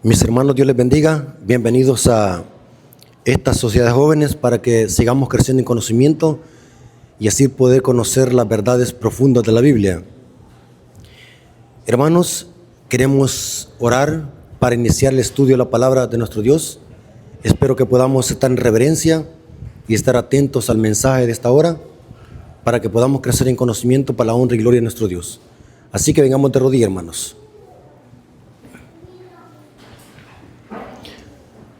Mis hermanos, Dios les bendiga. Bienvenidos a esta sociedad de jóvenes para que sigamos creciendo en conocimiento y así poder conocer las verdades profundas de la Biblia. Hermanos, queremos orar para iniciar el estudio de la palabra de nuestro Dios. Espero que podamos estar en reverencia y estar atentos al mensaje de esta hora para que podamos crecer en conocimiento para la honra y gloria de nuestro Dios. Así que vengamos de rodillas, hermanos.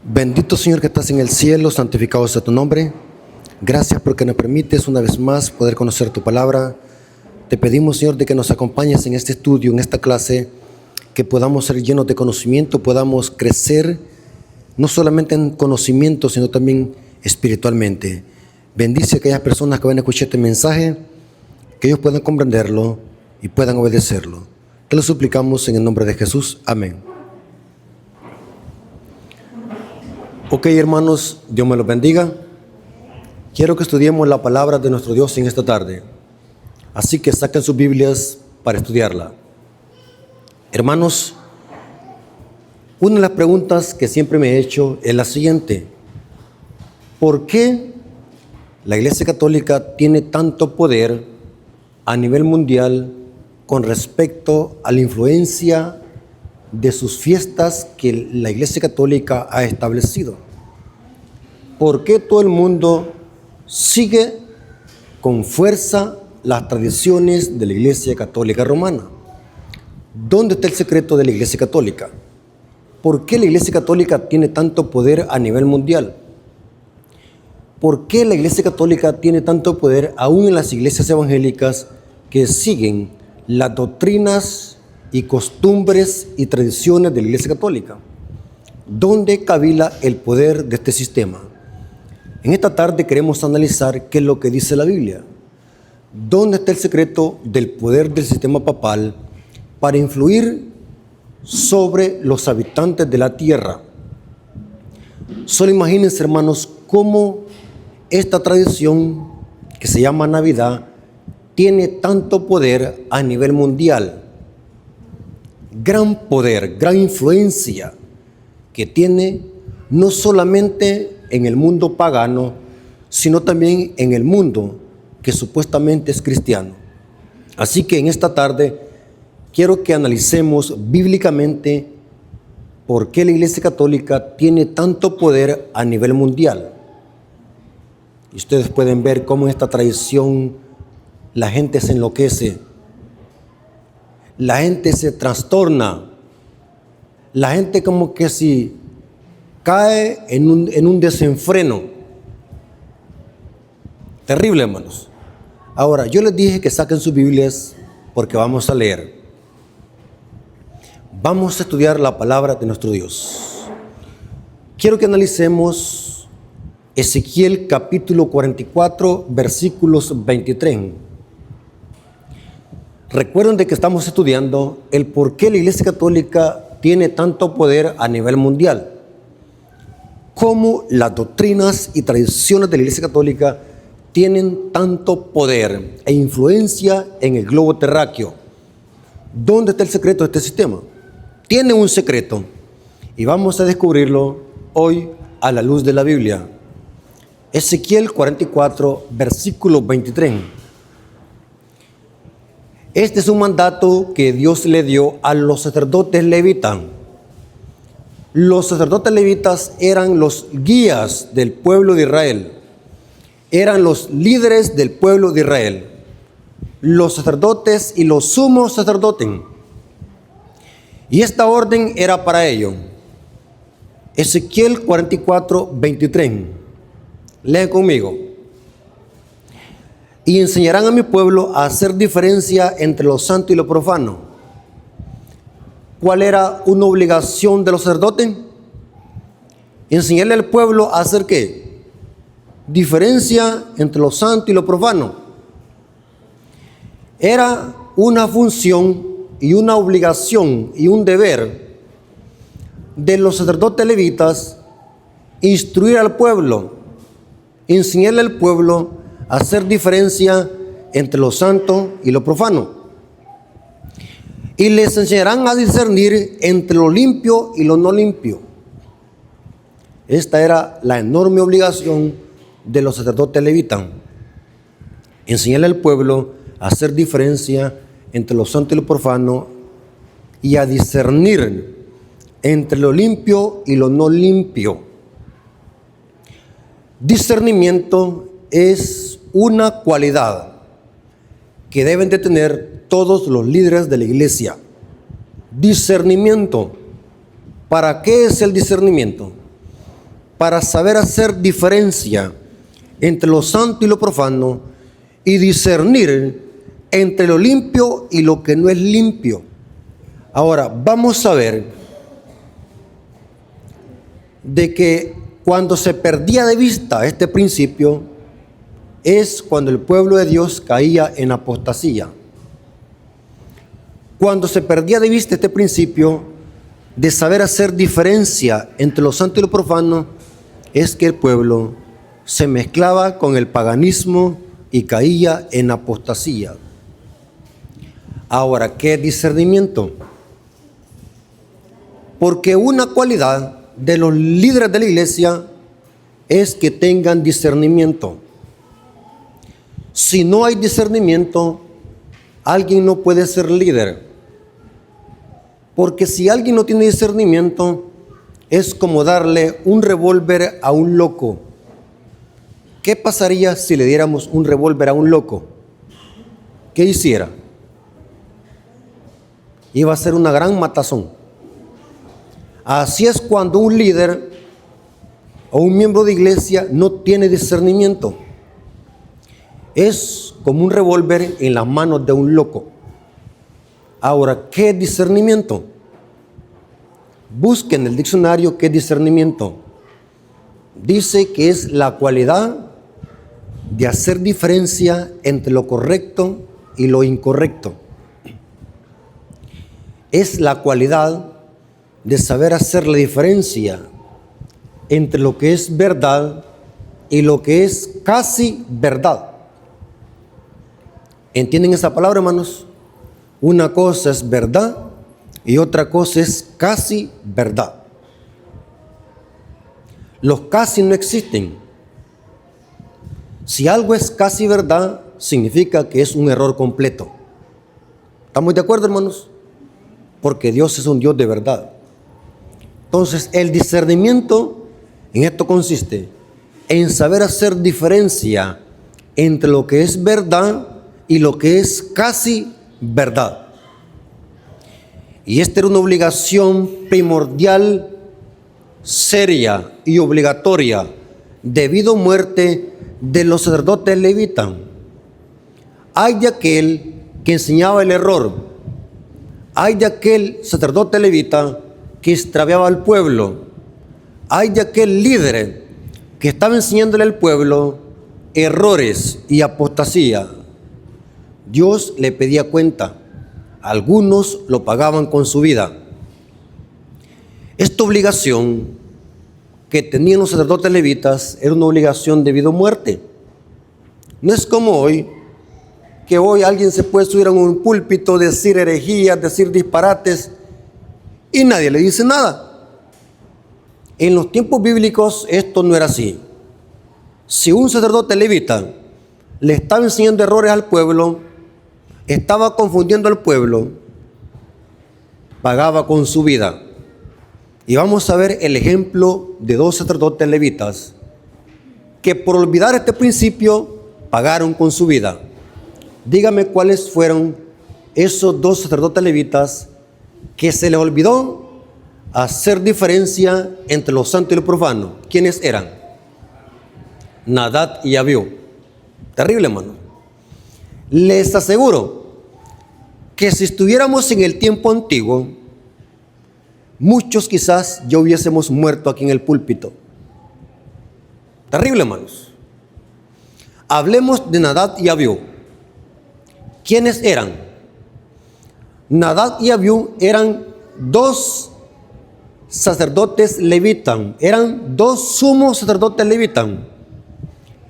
Bendito Señor que estás en el cielo, santificado sea tu nombre. Gracias porque nos permites una vez más poder conocer tu palabra. Te pedimos, Señor, de que nos acompañes en este estudio, en esta clase, que podamos ser llenos de conocimiento, podamos crecer no solamente en conocimiento, sino también espiritualmente. Bendice a aquellas personas que van a escuchar este mensaje, que ellos puedan comprenderlo y puedan obedecerlo. Te lo suplicamos en el nombre de Jesús. Amén. Ok, hermanos, Dios me los bendiga. Quiero que estudiemos la palabra de nuestro Dios en esta tarde. Así que saquen sus Biblias para estudiarla. Hermanos, una de las preguntas que siempre me he hecho es la siguiente. ¿Por qué la Iglesia Católica tiene tanto poder a nivel mundial con respecto a la influencia de sus fiestas que la Iglesia Católica ha establecido? ¿Por qué todo el mundo sigue con fuerza las tradiciones de la Iglesia Católica Romana? ¿Dónde está el secreto de la Iglesia Católica? ¿Por qué la Iglesia Católica tiene tanto poder a nivel mundial? ¿Por qué la Iglesia Católica tiene tanto poder aún en las iglesias evangélicas que siguen las doctrinas y costumbres y tradiciones de la Iglesia Católica? ¿Dónde cabila el poder de este sistema? En esta tarde queremos analizar qué es lo que dice la Biblia. ¿Dónde está el secreto del poder del sistema papal para influir sobre los habitantes de la tierra? Solo imagínense, hermanos, cómo esta tradición que se llama Navidad tiene tanto poder a nivel mundial. Gran poder, gran influencia que tiene no solamente en el mundo pagano, sino también en el mundo que supuestamente es cristiano. Así que en esta tarde quiero que analicemos bíblicamente por qué la Iglesia Católica tiene tanto poder a nivel mundial. Y ustedes pueden ver cómo en esta tradición la gente se enloquece, la gente se trastorna, la gente como que si cae en un desenfreno. Terrible, hermanos. Ahora, yo les dije que saquen sus Biblias porque vamos a leer. Vamos a estudiar la palabra de nuestro Dios. Quiero que analicemos Ezequiel capítulo 44, versículos 23. Recuerden de que estamos estudiando el por qué la Iglesia Católica tiene tanto poder a nivel mundial. Cómo las doctrinas y tradiciones de la Iglesia Católica tienen tanto poder e influencia en el globo terráqueo. ¿Dónde está el secreto de este sistema? Tiene un secreto y vamos a descubrirlo hoy a la luz de la Biblia. Ezequiel 44, versículo 23. Este es un mandato que Dios le dio a los sacerdotes levitas. Los sacerdotes levitas eran los guías del pueblo de Israel. Eran los líderes del pueblo de Israel. Los sacerdotes y los sumos sacerdotes. Y esta orden era para ellos. Ezequiel 44, 23. Leen conmigo. Y enseñarán a mi pueblo a hacer diferencia entre lo santo y lo profano. ¿Cuál era una obligación de los sacerdotes? Enseñarle al pueblo a hacer ¿qué? Diferencia entre lo santo y lo profano. Era una función y una obligación y un deber de los sacerdotes levitas instruir al pueblo, enseñarle al pueblo a hacer diferencia entre lo santo y lo profano. y les enseñarán a discernir entre lo limpio y lo no limpio. Esta era la enorme obligación de los sacerdotes levitas: enseñarle al pueblo a hacer diferencia entre lo santo y lo profano y a discernir entre lo limpio y lo no limpio. Discernimiento es una cualidad que deben de tener todos los líderes de la iglesia. Discernimiento. ¿Para qué es el discernimiento? Para saber hacer diferencia entre lo santo y lo profano y discernir entre lo limpio y lo que no es limpio. Ahora, vamos a ver de que cuando se perdía de vista este principio es cuando el pueblo de Dios caía en apostasía. Cuando se perdía de vista este principio de saber hacer diferencia entre lo santo y lo profano, es que el pueblo se mezclaba con el paganismo y caía en apostasía. Ahora, ¿qué es discernimiento? Porque una cualidad de los líderes de la iglesia es que tengan discernimiento. Si no hay discernimiento, alguien no puede ser líder. Porque si alguien no tiene discernimiento, es como darle un revólver a un loco. ¿Qué pasaría si le diéramos un revólver a un loco? ¿Qué hiciera? Iba a ser una gran matazón. Así es cuando un líder o un miembro de iglesia no tiene discernimiento. Es como un revólver en las manos de un loco. Ahora, ¿qué es discernimiento? Busquen en el diccionario qué es discernimiento. Dice que es la cualidad de hacer diferencia entre lo correcto y lo incorrecto. Es la cualidad de saber hacer la diferencia entre lo que es verdad y lo que es casi verdad. ¿Entienden esa palabra, hermanos? Una cosa es verdad y otra cosa es casi verdad. Los casi no existen. Si algo es casi verdad, significa que es un error completo. ¿Estamos de acuerdo, hermanos? Porque Dios es un Dios de verdad. Entonces, el discernimiento en esto consiste en saber hacer diferencia entre lo que es verdad y lo que es casi verdad. Y esta era una obligación primordial, seria y obligatoria debido a muerte de los sacerdotes levitas. Hay de aquel que enseñaba el error, hay de aquel sacerdote levita que extraviaba al pueblo, hay de aquel líder que estaba enseñándole al pueblo errores y apostasía. Dios le pedía cuenta. Algunos lo pagaban con su vida. Esta obligación que tenían los sacerdotes levitas era una obligación de vida o muerte. No es como hoy, que hoy alguien se puede subir a un púlpito, decir herejías, decir disparates, y nadie le dice nada. En los tiempos bíblicos esto no era así. Si un sacerdote levita le estaba enseñando errores al pueblo, estaba confundiendo al pueblo, pagaba con su vida. Y vamos a ver el ejemplo de dos sacerdotes levitas que por olvidar este principio pagaron con su vida. Dígame cuáles fueron esos dos sacerdotes levitas que se les olvidó hacer diferencia entre lo santo y lo profano. ¿Quiénes eran? Nadab y Abiú. Terrible, hermano. Les aseguro que si estuviéramos en el tiempo antiguo, muchos quizás ya hubiésemos muerto aquí en el púlpito. Terrible, hermanos. Hablemos de Nadab y Abiú. ¿Quiénes eran? Nadab y Abiú eran dos sacerdotes levitas, eran dos sumos sacerdotes levitas.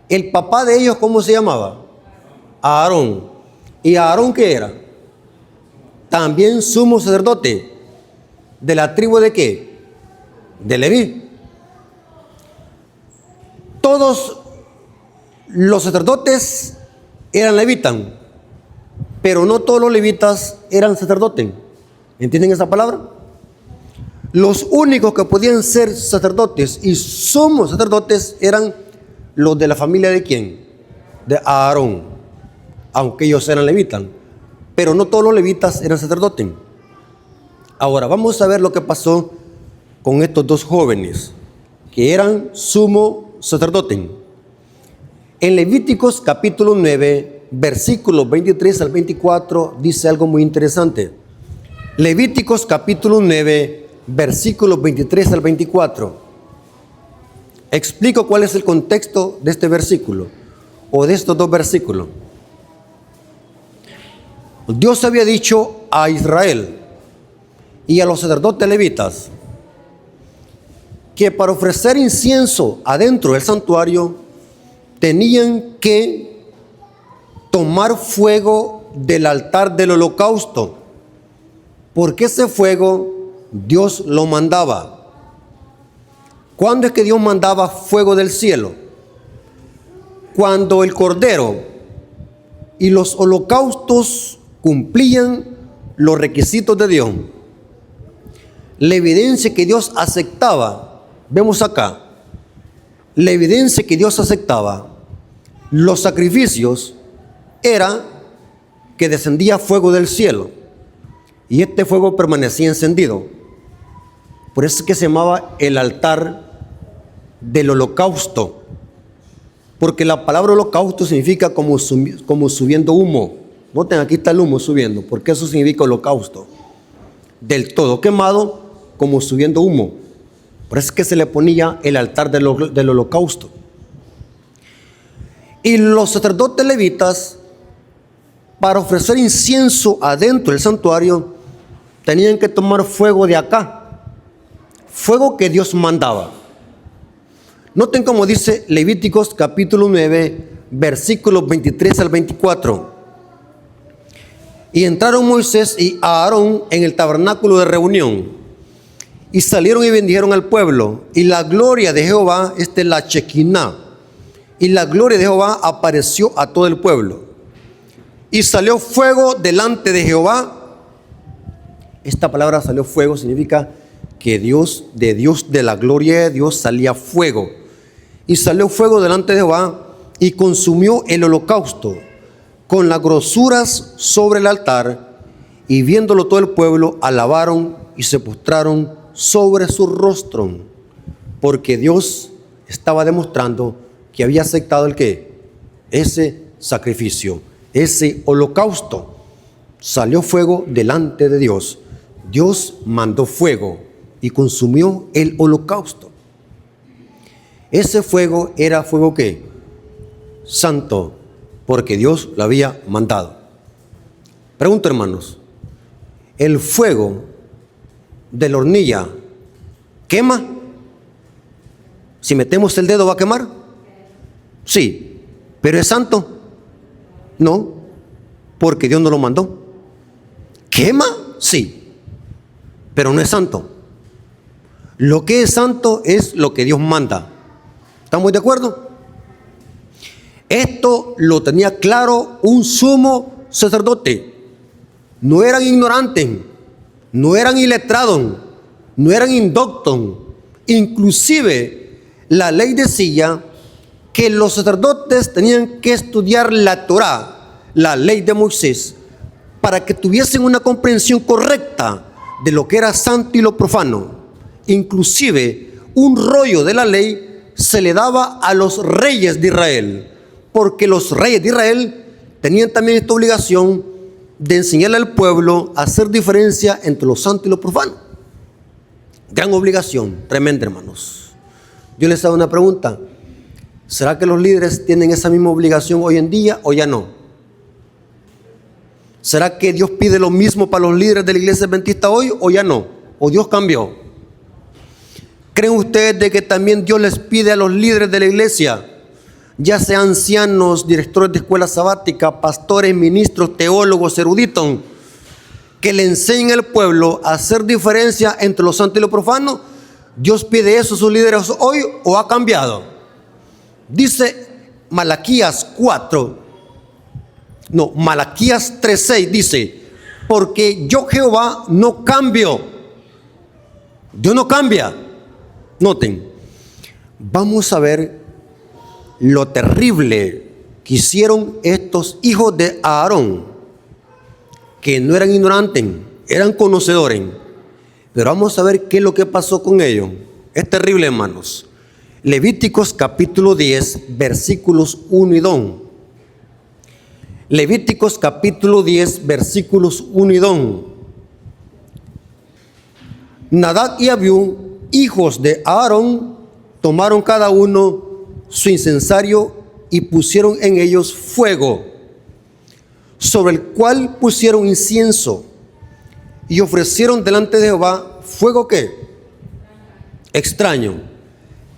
El papá de ellos, ¿cómo se llamaba? Aarón. ¿Y Aarón qué era? también sumo sacerdote. ¿De la tribu de qué? De Leví. Todos los sacerdotes eran levitas, pero no todos los levitas eran sacerdotes. ¿Entienden esa palabra? Los únicos que podían ser sacerdotes y sumos sacerdotes eran los de la familia de ¿quién? De Aarón, aunque ellos eran levitas, pero no todos los levitas eran sacerdotes. Ahora vamos a ver lo que pasó con estos dos jóvenes que eran sumo sacerdote. En Levíticos capítulo 9, versículos 23 al 24 dice algo muy interesante. Levíticos capítulo 9, versículos 23 al 24. Explico cuál es el contexto de este versículo o de estos dos versículos. Dios había dicho a Israel y a los sacerdotes levitas que para ofrecer incienso adentro del santuario tenían que tomar fuego del altar del holocausto, porque ese fuego Dios lo mandaba. ¿Cuándo es que Dios mandaba fuego del cielo? Cuando el cordero y los holocaustos cumplían los requisitos de Dios. La evidencia que Dios aceptaba, vemos acá, la evidencia que Dios aceptaba los sacrificios era que descendía fuego del cielo y este fuego permanecía encendido. Por eso es que se llamaba el altar del holocausto, porque la palabra holocausto significa como subiendo humo. Noten, aquí está el humo subiendo, porque eso significa holocausto. Del todo quemado, como subiendo humo. Por eso es que se le ponía el altar del holocausto. Y los sacerdotes levitas, para ofrecer incienso adentro del santuario, tenían que tomar fuego de acá, fuego que Dios mandaba. Noten cómo dice Levíticos capítulo 9, versículos 23 al 24. Y entraron Moisés y Aarón en el tabernáculo de reunión, y salieron y bendijeron al pueblo, y la gloria de Jehová, la Chequiná, y la gloria de Jehová apareció a todo el pueblo. Y salió fuego delante de Jehová. Esta palabra salió fuego significa que de la gloria de Dios salía fuego. Y salió fuego delante de Jehová y consumió el holocausto con las grosuras sobre el altar, y viéndolo todo el pueblo alabaron y se postraron sobre su rostro, porque Dios estaba demostrando que había aceptado ese sacrificio, ese holocausto. Salió fuego delante de Dios. Dios mandó fuego y consumió el holocausto. Ese fuego era fuego ¿qué? Santo, porque Dios lo había mandado. Pregunto, hermanos, ¿el fuego de la hornilla quema? Si metemos el dedo, ¿va a quemar? Sí, pero ¿es santo? No, porque Dios no lo mandó. ¿Quema? Sí, pero no es santo. Lo que es santo es lo que Dios manda. ¿Estamos de acuerdo? Esto lo tenía claro un sumo sacerdote. No eran ignorantes, no eran iletrados, no eran indoctos. Inclusive la ley decía que los sacerdotes tenían que estudiar la Torá, la ley de Moisés, para que tuviesen una comprensión correcta de lo que era santo y lo profano. Inclusive un rollo de la ley se le daba a los reyes de Israel, porque los reyes de Israel tenían también esta obligación de enseñarle al pueblo a hacer diferencia entre lo santo y lo profano. Gran obligación, tremenda, hermanos. Yo les hago una pregunta: ¿será que los líderes tienen esa misma obligación hoy en día o ya no? ¿Será que Dios pide lo mismo para los líderes de la iglesia adventista hoy o ya no? ¿O Dios cambió? ¿Creen ustedes de que también Dios les pide a los líderes de la iglesia, ya sean ancianos, directores de escuela sabática, pastores, ministros, teólogos, eruditos, que le enseñen al pueblo a hacer diferencia entre lo santo y lo profano. ¿Dios pide eso a sus líderes hoy o ha cambiado? Dice Malaquías 3:6 dice: porque yo Jehová no cambio. Dios no cambia. Noten, vamos a ver lo terrible que hicieron estos hijos de Aarón, que no eran ignorantes, eran conocedores. Pero vamos a ver qué es lo que pasó con ellos. Es terrible, hermanos. Levíticos capítulo 10, versículos 1 y 2. Levíticos capítulo 10, versículos 1 y 2. Nadab y Abiú, hijos de Aarón, tomaron cada uno su incensario y pusieron en ellos fuego, sobre el cual pusieron incienso, y ofrecieron delante de Jehová fuego ¿qué? Extraño.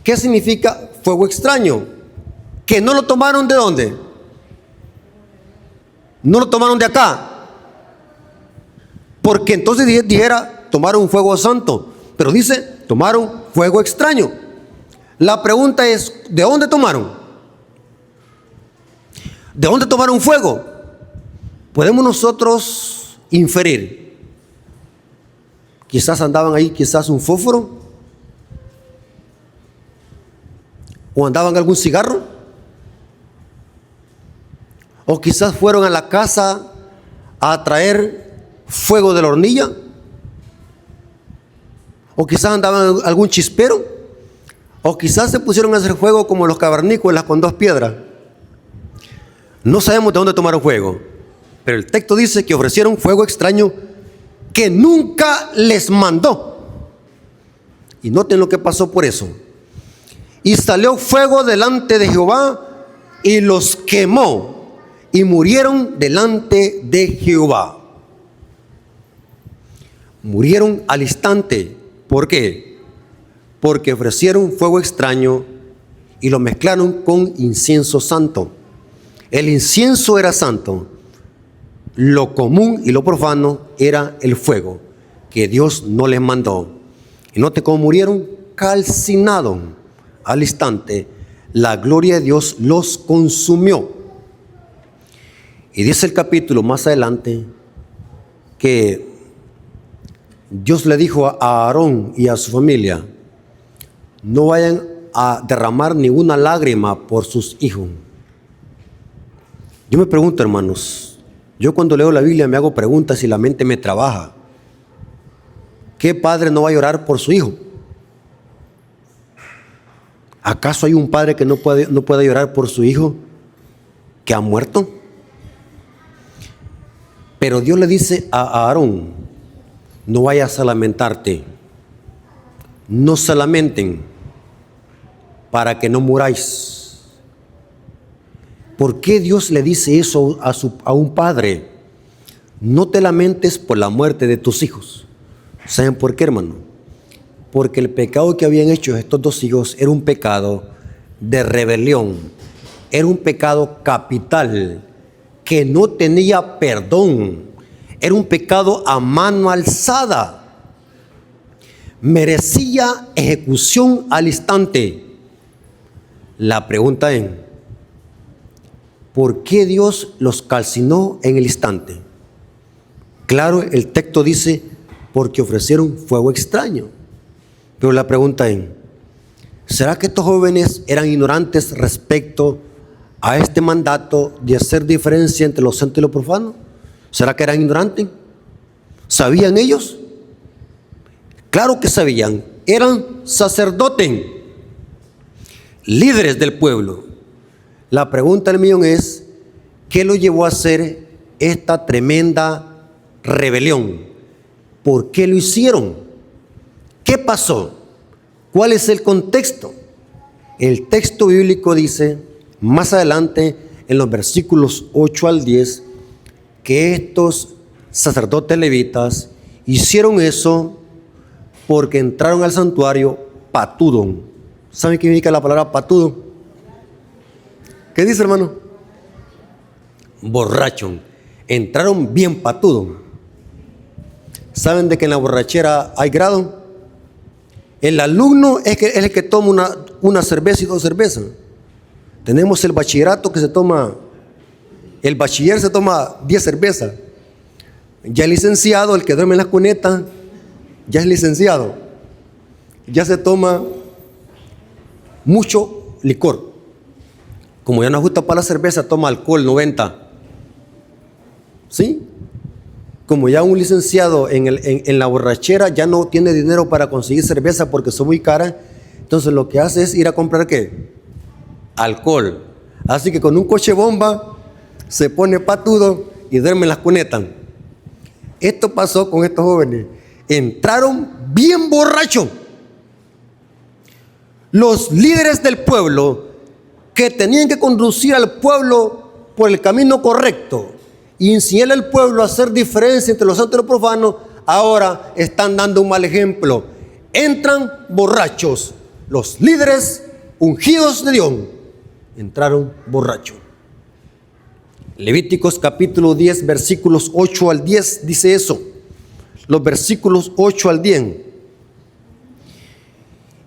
¿Qué significa fuego extraño? Que no lo tomaron ¿de dónde? No lo tomaron de acá, porque entonces dijera tomaron un fuego santo, pero dice tomaron fuego extraño. La pregunta es, ¿de dónde tomaron? ¿De dónde tomaron fuego? Podemos nosotros inferir. Quizás andaban ahí, quizás un fósforo, o andaban algún cigarro, o quizás fueron a la casa a traer fuego de la hornilla, o quizás andaban algún chispero, o quizás se pusieron a hacer fuego como los cavernícolas con 2 piedras. No sabemos de dónde tomaron fuego, pero el texto dice que ofrecieron fuego extraño que nunca les mandó. Y noten lo que pasó por eso. Y salió fuego delante de Jehová y los quemó, y murieron delante de Jehová. Murieron al instante. ¿Por qué? Porque ofrecieron fuego extraño y lo mezclaron con incienso santo. El incienso era santo. Lo común y lo profano era el fuego que Dios no les mandó. Y note cómo murieron calcinados al instante. La gloria de Dios los consumió. Y dice el capítulo más adelante que Dios le dijo a Aarón y a su familia: no vayan a derramar ninguna lágrima por sus hijos. Yo me pregunto, hermanos, yo cuando leo la Biblia me hago preguntas y la mente me trabaja. ¿Qué padre no va a llorar por su hijo? ¿Acaso hay un padre que no puede llorar por su hijo que ha muerto? Pero Dios le dice a Aarón: no vayas a lamentarte, no se lamenten para que no muráis. ¿Por qué Dios le dice eso a un padre? No te lamentes por la muerte de tus hijos. ¿Saben por qué, hermano? Porque el pecado que habían hecho estos 2 hijos era un pecado de rebelión, era un pecado capital que no tenía perdón, era un pecado a mano alzada, merecía ejecución al instante. La pregunta es: ¿por qué Dios los calcinó en el instante? Claro, el texto dice: porque ofrecieron fuego extraño. Pero la pregunta es: ¿será que estos jóvenes eran ignorantes respecto a este mandato de hacer diferencia entre lo santo y lo profano? ¿Será que eran ignorantes? ¿Sabían ellos? Claro que sabían. Eran sacerdotes, líderes del pueblo. La pregunta del millón es: ¿qué lo llevó a hacer esta tremenda rebelión? ¿Por qué lo hicieron? ¿Qué pasó? ¿Cuál es el contexto? El texto bíblico dice más adelante en los versículos 8 al 10 que estos sacerdotes levitas hicieron eso porque entraron al santuario patudo. ¿Saben qué significa la palabra patudo? ¿Qué dice, hermano? Borracho. Entraron bien patudo. ¿Saben de que en la borrachera hay grado? El alumno es el que toma una cerveza y 2 cervezas. Tenemos el bachillerato que el bachiller se toma 10 cervezas. Ya el licenciado, el que duerme en las cunetas, ya es licenciado. Ya se toma mucho licor. Como ya no gusta para la cerveza, toma alcohol 90. ¿Sí? Como ya un licenciado en la borrachera ya no tiene dinero para conseguir cerveza porque son muy caras, entonces lo que hace es ir a comprar ¿qué? Alcohol. Así que con un coche bomba se pone patudo y duerme en las cunetas. Esto pasó con estos jóvenes. Entraron bien borrachos. Los líderes del pueblo que tenían que conducir al pueblo por el camino correcto y enseñarle al pueblo a hacer diferencia entre los santos y los profanos, ahora están dando un mal ejemplo. Entran borrachos. Los líderes ungidos de Dios entraron borrachos. Levíticos capítulo 10, versículos 8 al 10 dice eso. Los versículos 8 al 10.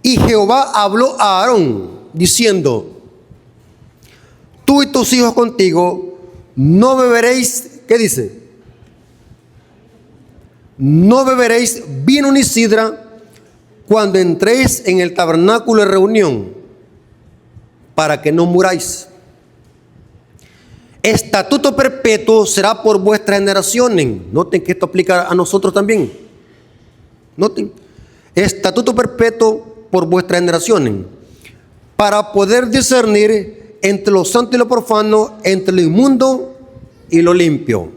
Y Jehová habló a Aarón diciendo: tú y tus hijos contigo no beberéis, ¿qué dice? No beberéis vino ni sidra cuando entréis en el tabernáculo de reunión, para que no muráis. Estatuto perpetuo será por vuestras generaciones. Noten que esto aplica a nosotros también. Noten. Estatuto perpetuo por vuestras generaciones, para poder discernir entre lo santo y lo profano, entre lo inmundo y lo limpio.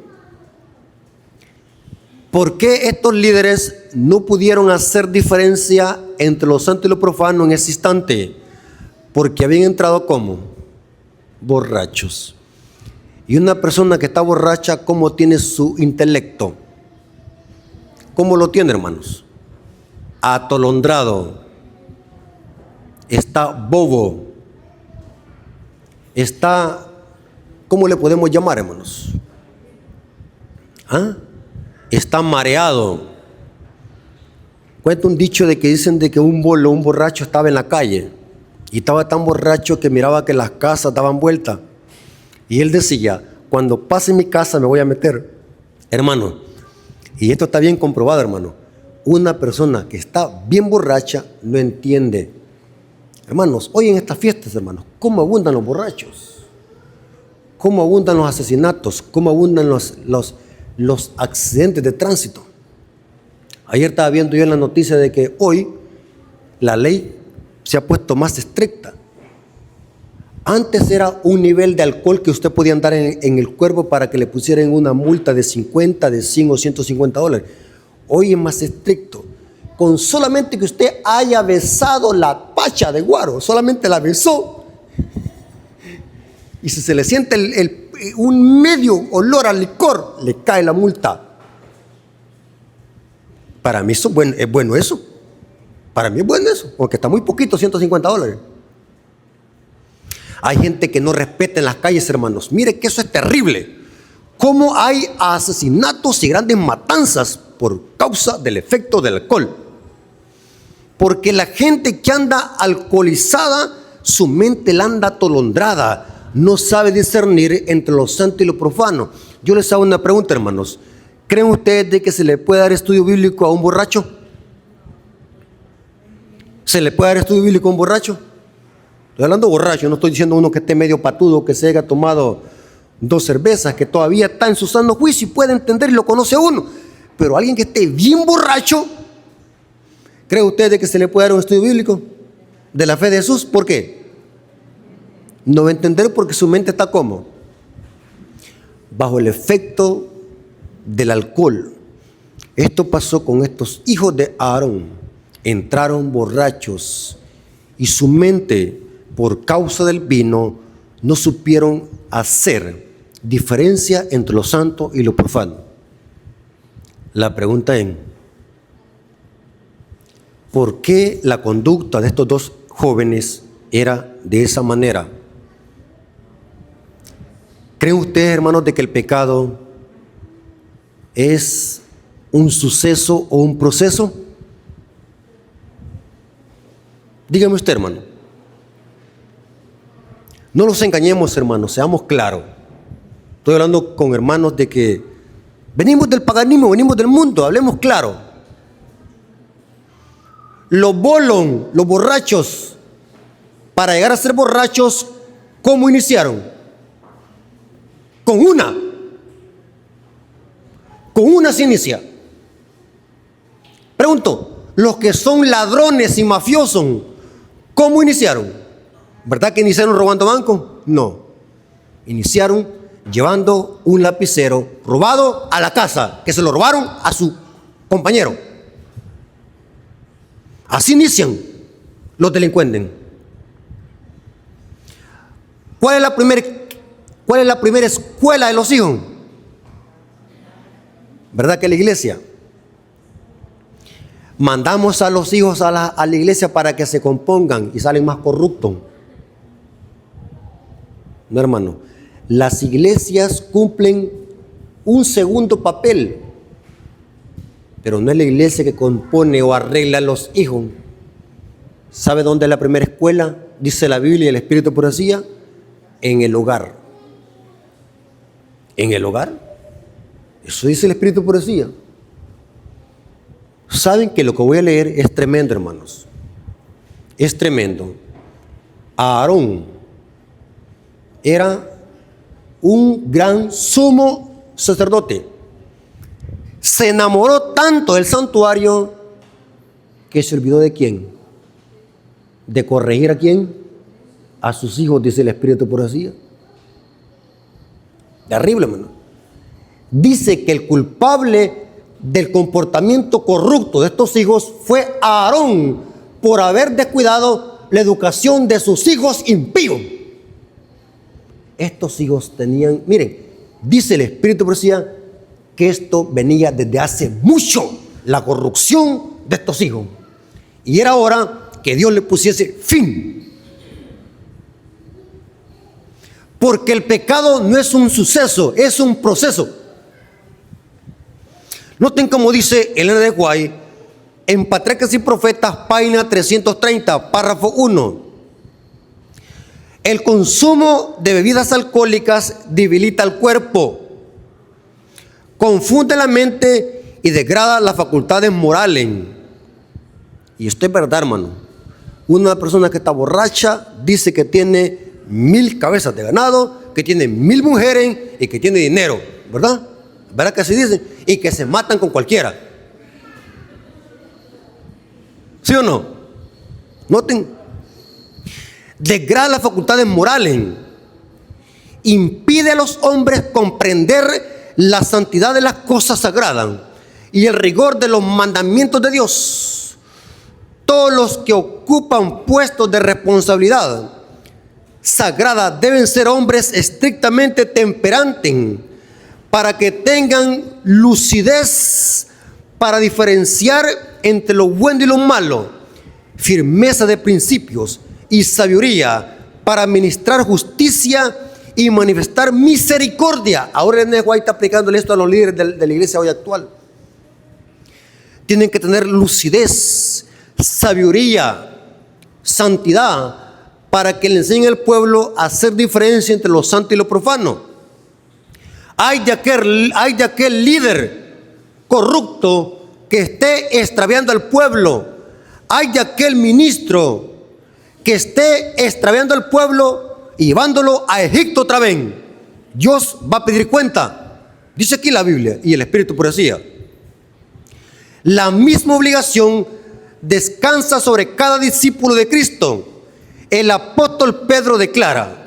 ¿Por qué estos líderes no pudieron hacer diferencia entre lo santo y lo profano en ese instante? Porque habían entrado como borrachos. Y una persona que está borracha, ¿cómo tiene su intelecto? ¿Cómo lo tiene, hermanos? Atolondrado. Está bobo. Está, ¿cómo le podemos llamar, hermanos? ¿Ah? Está mareado. Cuenta un dicho de que dicen de que un borracho estaba en la calle y estaba tan borracho que miraba que las casas daban vuelta. Y él decía: cuando pase mi casa me voy a meter. Hermano, y esto está bien comprobado, hermano. Una persona que está bien borracha no entiende. Hermanos, hoy en estas fiestas, hermanos, ¿cómo abundan los borrachos? ¿Cómo abundan los asesinatos? ¿Cómo abundan los accidentes de tránsito? Ayer estaba viendo yo en la noticia de que hoy la ley se ha puesto más estricta. Antes era un nivel de alcohol que usted podía andar en el cuerpo para que le pusieran una multa de 50, de 100 o 150 dólares. Hoy es más estricto. Con solamente que usted haya besado la pacha de guaro, solamente la besó, y si se le siente un medio olor al licor, le cae la multa. Para mí eso es bueno eso. Para mí es bueno eso, porque está muy poquito, 150 dólares. Hay gente que no respeta en las calles, hermanos. Mire que eso es terrible. Cómo hay asesinatos y grandes matanzas por causa del efecto del alcohol. Porque la gente que anda alcoholizada, su mente la anda atolondrada. No sabe discernir entre lo santo y lo profano. Yo les hago una pregunta, hermanos. ¿Creen ustedes de que se le puede dar estudio bíblico a un borracho? ¿Se le puede dar estudio bíblico a un borracho? Estoy hablando borracho, no estoy diciendo uno que esté medio patudo, que se haya tomado 2 cervezas, que todavía está en su sano juicio y puede entender y lo conoce a uno. Pero alguien que esté bien borracho, ¿cree usted de que se le puede dar un estudio bíblico de la fe de Jesús? ¿Por qué? No va a entender porque su mente está como bajo el efecto del alcohol. Esto pasó con estos hijos de Aarón. Entraron borrachos y su mente, por causa del vino, no supieron hacer diferencia entre lo santo y lo profano. La pregunta es: ¿por qué la conducta de estos 2 jóvenes era de esa manera? ¿Creen ustedes, hermanos, de que el pecado es un suceso o un proceso? Dígame usted, hermano. No nos engañemos, hermanos, seamos claros. Estoy hablando con hermanos de que venimos del paganismo, venimos del mundo, hablemos claro. Los bolón, los borrachos, para llegar a ser borrachos, ¿cómo iniciaron? Con una se inicia. Pregunto, los que son ladrones y mafiosos, ¿cómo iniciaron? ¿Verdad que iniciaron robando banco? No. Iniciaron llevando un lapicero robado a la casa, que se lo robaron a su compañero. Así inician los delincuentes. ¿Cuál es la primera escuela de los hijos? ¿Verdad que la iglesia? Mandamos a los hijos a la iglesia para que se compongan y salen más corruptos. No, hermano. Las iglesias cumplen un segundo papel, pero no es la iglesia que compone o arregla a los hijos. ¿Sabe dónde es la primera escuela? Dice la Biblia y el Espíritu de profecía. En el hogar. ¿En el hogar? Eso dice el Espíritu de profecía. Saben que lo que voy a leer es tremendo, hermanos. Es tremendo. Aarón era un gran sumo sacerdote. Se enamoró tanto del santuario que se olvidó ¿de quién? De corregir ¿a quién? A sus hijos, dice el Espíritu por así. Terrible, hermano. Dice que el culpable del comportamiento corrupto de estos hijos fue Aarón por haber descuidado la educación de sus hijos impíos. Estos hijos tenían, miren, dice el Espíritu profecía que esto venía desde hace mucho, la corrupción de estos hijos. Y era hora que Dios le pusiese fin. Porque el pecado no es un suceso, es un proceso. Noten como dice Elena de White en Patriarcas y Profetas, página 330, párrafo 1. El consumo de bebidas alcohólicas debilita el cuerpo, confunde la mente y degrada las facultades morales. Y esto es verdad, hermano. Una persona que está borracha dice que tiene 1000 cabezas de ganado, que tiene 1000 mujeres y que tiene dinero, ¿verdad? ¿Verdad que así dicen? Y que se matan con cualquiera. ¿Sí o no? Noten. Degrada las facultades morales. Impide a los hombres comprender la santidad de las cosas sagradas y el rigor de los mandamientos de Dios. Todos los que ocupan puestos de responsabilidad sagrada deben ser hombres estrictamente temperantes para que tengan lucidez para diferenciar entre lo bueno y lo malo, firmeza de principios y sabiduría para administrar justicia y manifestar misericordia. Ahora Elena White está aplicándole esto a los líderes de la iglesia hoy actual. Tienen que tener lucidez, sabiduría, santidad, para que le enseñen al pueblo a hacer diferencia entre lo santo y lo profano. Hay de aquel líder corrupto que esté extraviando al pueblo. Hay de aquel ministro que esté extraviando al pueblo y llevándolo a Egipto otra vez. Dios va a pedir cuenta. Dice aquí la Biblia y el Espíritu profecía. La misma obligación descansa sobre cada discípulo de Cristo. El apóstol Pedro declara: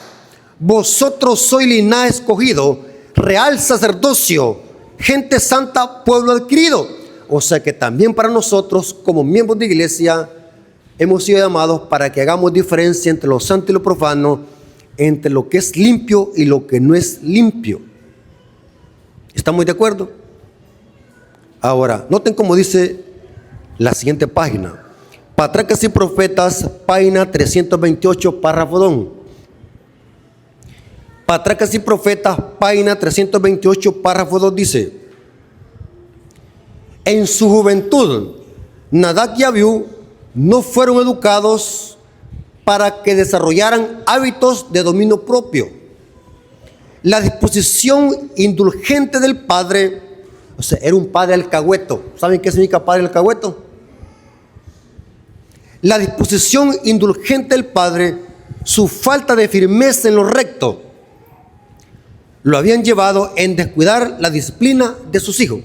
vosotros sois linaje escogido, real sacerdocio, gente santa, pueblo adquirido. O sea que también para nosotros, como miembros de iglesia, hemos sido llamados para que hagamos diferencia entre lo santo y lo profano, entre lo que es limpio y lo que no es limpio. ¿Estamos de acuerdo? Ahora, noten cómo dice la siguiente página. Patriarcas y Profetas, página 328, párrafo 2. Patriarcas y Profetas, página 328, párrafo 2 dice: En su juventud, Nadab y Abiú no fueron educados para que desarrollaran hábitos de dominio propio. La disposición indulgente del padre, o sea, era un padre alcahueto. ¿Saben qué significa padre alcahueto? La disposición indulgente del padre, su falta de firmeza en lo recto, lo habían llevado en descuidar la disciplina de sus hijos.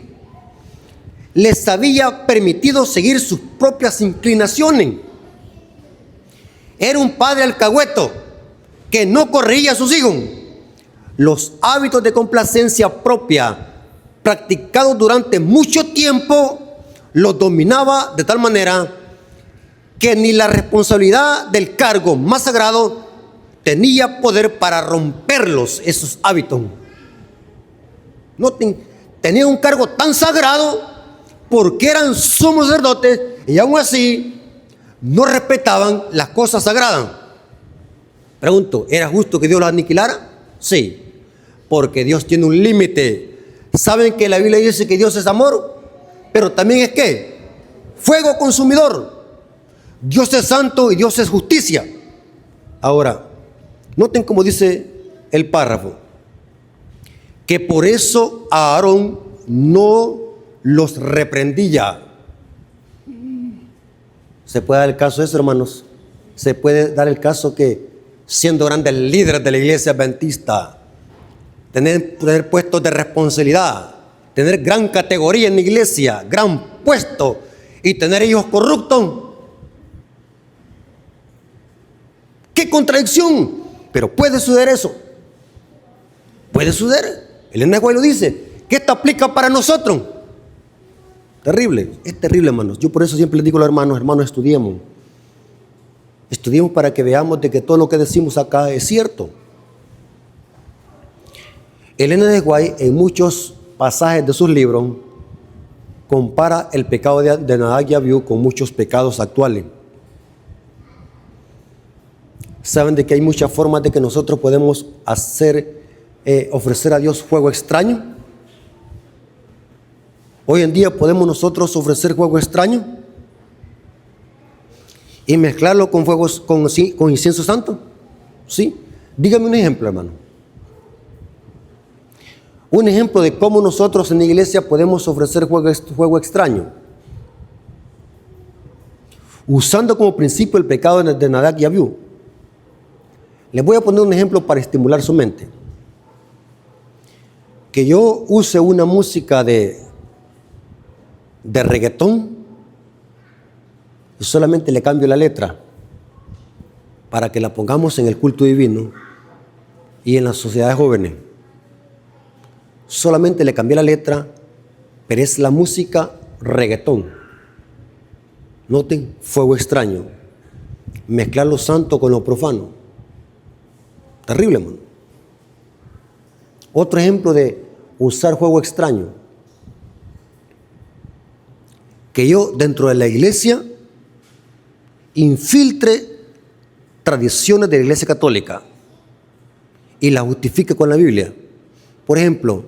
Les había permitido seguir sus propias inclinaciones. Era un padre alcahueto que no corregía a sus hijos. Los hábitos de complacencia propia practicados durante mucho tiempo los dominaba de tal manera que ni la responsabilidad del cargo más sagrado tenía poder para romperlos, esos hábitos. Tenía un cargo tan sagrado porque eran sumos sacerdotes y aún así no respetaban las cosas sagradas. Pregunto, ¿era justo que Dios los aniquilara? Sí, porque Dios tiene un límite. ¿Saben que la Biblia dice que Dios es amor? Pero también es ¿qué? Fuego consumidor. Dios es santo y Dios es justicia. Ahora, noten cómo dice el párrafo, que por eso a Aarón no los reprendía. ¿Se puede dar el caso de eso, hermanos? Se puede dar el caso que siendo grandes líderes de la iglesia adventista, tener puestos de responsabilidad, tener gran categoría en la iglesia, gran puesto, y tener hijos corruptos. ¡Qué contradicción! Pero puede suceder eso. Puede suceder. Elena White lo dice. ¿Qué esto aplica para nosotros? Terrible. Es terrible, hermanos. Yo por eso siempre les digo a los hermanos, estudiemos. Estudiemos para que veamos de que todo lo que decimos acá es cierto. Elena White en muchos pasajes de sus libros compara el pecado de Nadab y Abiú con muchos pecados actuales. Saben de que hay muchas formas de que nosotros podemos ofrecer a Dios fuego extraño. Hoy en día podemos nosotros ofrecer fuego extraño y mezclarlo con fuegos con incienso santo. ¿Sí? Dígame un ejemplo, hermano. Un ejemplo de cómo nosotros en la iglesia podemos ofrecer fuego extraño. Usando como principio el pecado de Nadab y Abiú. Les voy a poner un ejemplo para estimular su mente. Que yo use una música de reggaetón y solamente le cambio la letra para que la pongamos en el culto divino y en las sociedades jóvenes. Solamente le cambié la letra, pero es la música reggaetón. Noten, fuego extraño. Mezclar lo santo con lo profano. Terrible, hermano. Otro ejemplo de usar fuego extraño. Que yo dentro de la iglesia infiltre tradiciones de la iglesia católica y las justifique con la Biblia. Por ejemplo,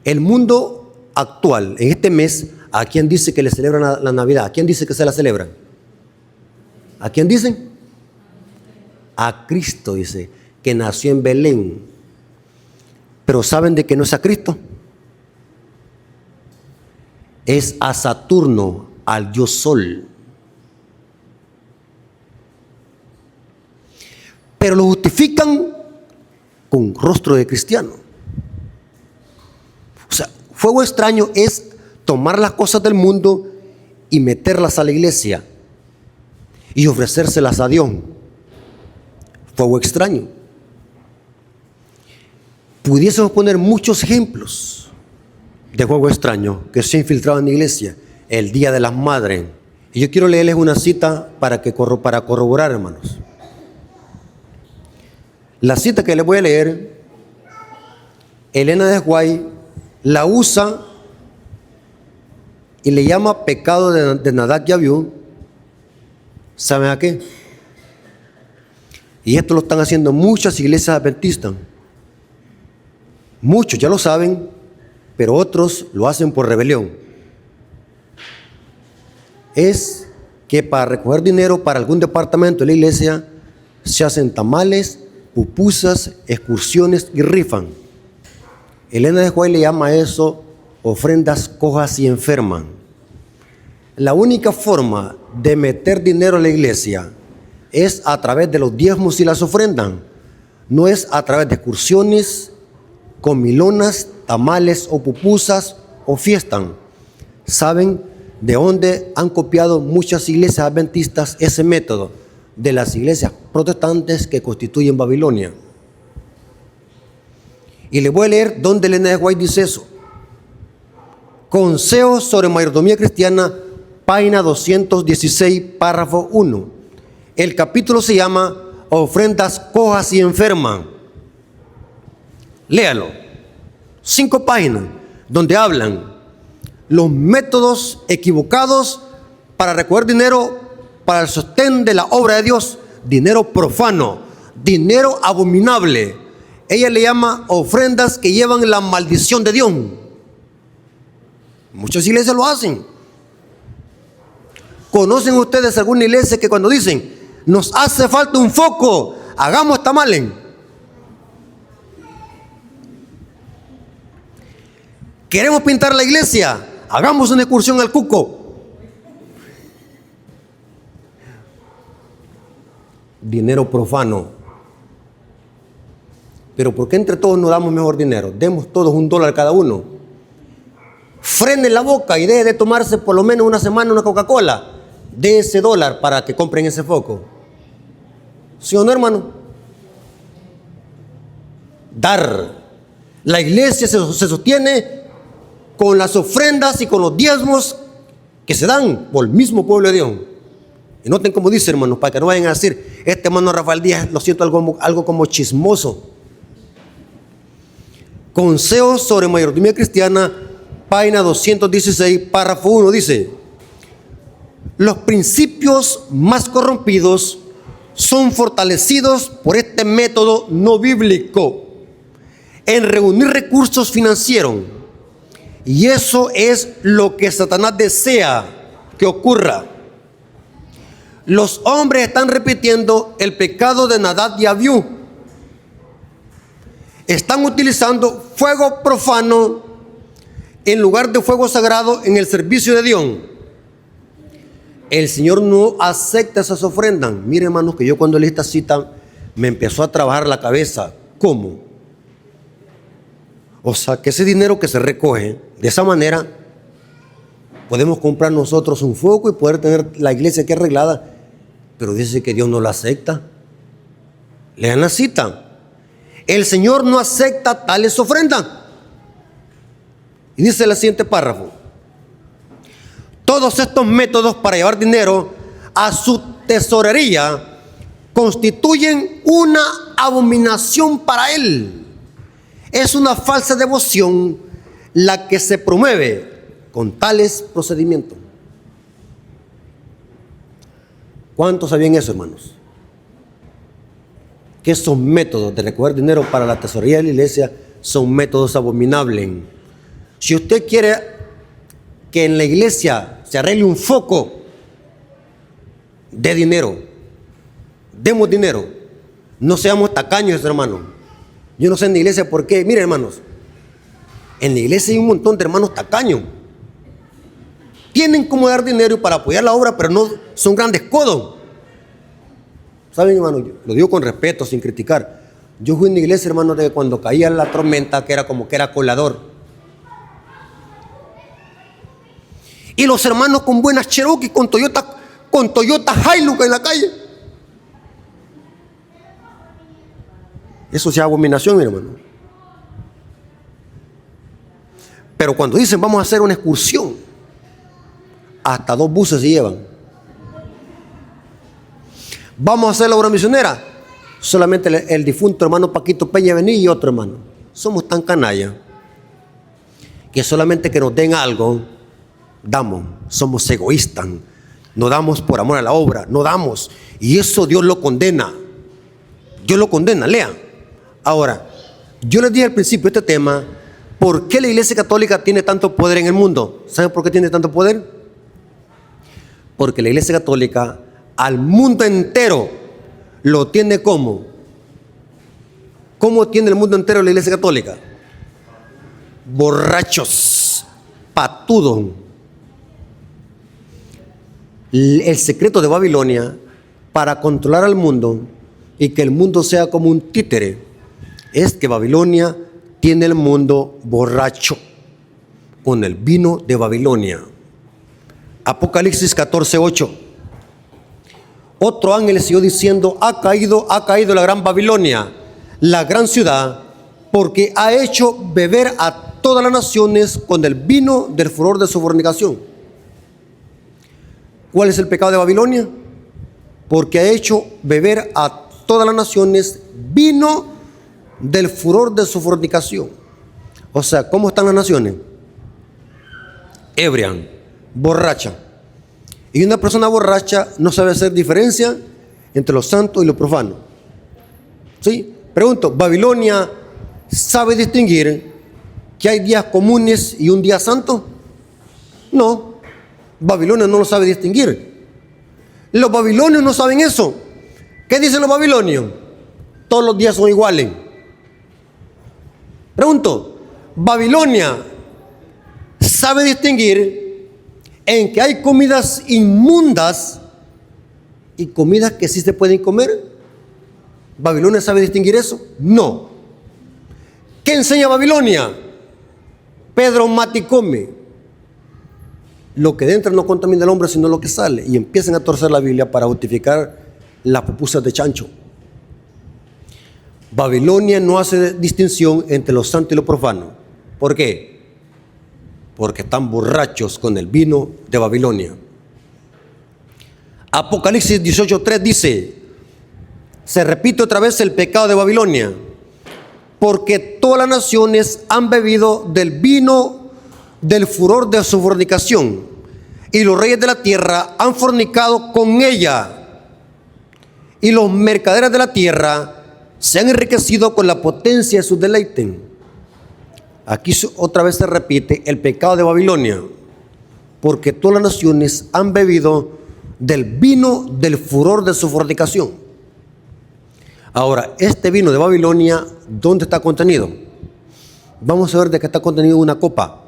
el mundo actual, en este mes, ¿a quién dice que le celebran la Navidad? ¿A quién dice que se la celebran? ¿A quién dicen? A Cristo, dice, que nació en Belén. Pero ¿saben de que no es a Cristo? Es a Saturno, al dios Sol. Pero lo justifican con rostro de cristiano. O sea, fuego extraño es tomar las cosas del mundo y meterlas a la iglesia y ofrecérselas a Dios. Fuego extraño. Pudiésemos poner muchos ejemplos de fuego extraño que se ha infiltrado en la iglesia. El Día de las Madres. Y yo quiero leerles una cita para corroborar, hermanos. La cita que les voy a leer, Elena White la usa y le llama pecado de Nadab y Abiú. ¿Saben a qué? Y esto lo están haciendo muchas iglesias adventistas. Muchos ya lo saben, pero otros lo hacen por rebelión. es que para recoger dinero para algún departamento de la iglesia se hacen tamales, pupusas, excursiones y rifan. Elena de White le llama a eso ofrendas cojas y enferman. La única forma de meter dinero a la iglesia es a través de los diezmos y las ofrendas. No es a través de excursiones, comilonas, tamales o pupusas o fiestas. ¿Saben de dónde han copiado muchas iglesias adventistas ese método? De las iglesias protestantes que constituyen Babilonia. Y les voy a leer dónde Elena de White dice eso. Consejo sobre mayordomía cristiana, página 216, párrafo 1. El capítulo se llama Ofrendas cojas y enferman. Léalo. 5 páginas donde hablan los métodos equivocados para recoger dinero para el sostén de la obra de Dios. Dinero profano, dinero abominable. Ella le llama ofrendas que llevan la maldición de Dios. Muchas iglesias lo hacen. ¿Conocen ustedes alguna iglesia que cuando dicen nos hace falta un foco, hagamos tamales? Queremos pintar la iglesia, hagamos una excursión al Cuco. Dinero profano. Pero ¿por qué entre todos no damos mejor dinero? Demos todos $1 cada uno. Frene la boca y deje de tomarse por lo menos una semana una Coca-Cola. De ese $1 para que compren ese foco. ¿Sí o no, hermano? Dar. La iglesia se sostiene con las ofrendas y con los diezmos que se dan por el mismo pueblo de Dios. Y noten cómo dice, hermanos, para que no vayan a decir, este hermano Rafael Díaz lo siento algo como chismoso. Consejo sobre mayordomía cristiana, página 216, párrafo 1, dice: los principios más corrompidos son fortalecidos por este método no bíblico en reunir recursos financieros. Y eso es lo que Satanás desea que ocurra. Los hombres están repitiendo el pecado de Nadab y Abiú. Están utilizando fuego profano en lugar de fuego sagrado en el servicio de Dios. El Señor no acepta esas ofrendas. Miren, hermanos, que yo cuando leí esta cita me empezó a trabajar la cabeza. ¿Cómo? O sea, que ese dinero que se recoge de esa manera, podemos comprar nosotros un foco y poder tener la iglesia aquí arreglada. Pero dice que Dios no la acepta. Lean la cita. El Señor no acepta tales ofrendas. Y dice el siguiente párrafo: todos estos métodos para llevar dinero a su tesorería constituyen una abominación para Él. Es una falsa devoción la que se promueve con tales procedimientos. ¿Cuántos sabían eso, hermanos? Que esos métodos de recoger dinero para la tesorería de la iglesia son métodos abominables. Si usted quiere que en la iglesia se arregle un foco de dinero, demos dinero. No seamos tacaños, hermanos. Yo no sé en la iglesia por qué. Miren, hermanos, en la iglesia hay un montón de hermanos tacaños. Tienen como dar dinero para apoyar la obra, pero no son grandes codos. ¿Saben, hermano? Yo lo digo con respeto, sin criticar. Yo fui en la iglesia, hermano, de cuando caía la tormenta, que era como que era colador. Y los hermanos con buenas Cherokee, con Toyota Hilux en la calle. Eso es abominación, mi hermano. Pero cuando dicen vamos a hacer una excursión, hasta 2 buses se llevan. Vamos a hacer la obra misionera, solamente el difunto hermano Paquito Peña venía y otro hermano. Somos tan canalla que solamente que nos den algo damos. Somos egoístas, no damos por amor a la obra, no damos, y eso Dios lo condena. Dios lo condena, lean. Ahora, yo les dije al principio este tema: ¿por qué la iglesia católica tiene tanto poder en el mundo? ¿Saben por qué tiene tanto poder? Porque la Iglesia Católica al mundo entero lo tiene como. ¿Cómo tiene el mundo entero la Iglesia Católica? Borrachos, patudos. El secreto de Babilonia para controlar al mundo y que el mundo sea como un títere es que Babilonia tiene el mundo borracho con el vino de Babilonia. Apocalipsis 14:8. Otro ángel siguió diciendo: ha caído la gran Babilonia, la gran ciudad, porque ha hecho beber a todas las naciones con el vino del furor de su fornicación. ¿Cuál es el pecado de Babilonia? Porque ha hecho beber a todas las naciones vino del furor de su fornicación. O sea, ¿cómo están las naciones? Ebrian, borracha. Y una persona borracha no sabe hacer diferencia entre lo santo y lo profano. ¿Sí? Pregunto, ¿Babilonia sabe distinguir que hay días comunes y un día santo? No, Babilonia no lo sabe distinguir. Los babilonios no saben eso. ¿Qué dicen los babilonios? Todos los días son iguales. Pregunto, ¿Babilonia sabe distinguir en que hay comidas inmundas y comidas que sí se pueden comer? ¿Babilonia sabe distinguir eso? No. ¿Qué enseña Babilonia? Pedro mata y come. Lo que entra no contamina al hombre, sino lo que sale. Y empiezan a torcer la Biblia para justificar las pupusas de chancho. Babilonia no hace distinción entre lo santo y lo profano. ¿Por qué? Porque están borrachos con el vino de Babilonia. Apocalipsis 18:3 dice, se repite otra vez el pecado de Babilonia, porque todas las naciones han bebido del vino del furor de su fornicación, y los reyes de la tierra han fornicado con ella, y los mercaderes de la tierra se han enriquecido con la potencia de su deleite. Aquí otra vez se repite el pecado de Babilonia, porque todas las naciones han bebido del vino del furor de su fornicación. Ahora, este vino de Babilonia, ¿dónde está contenido? Vamos a ver de qué está contenido una copa.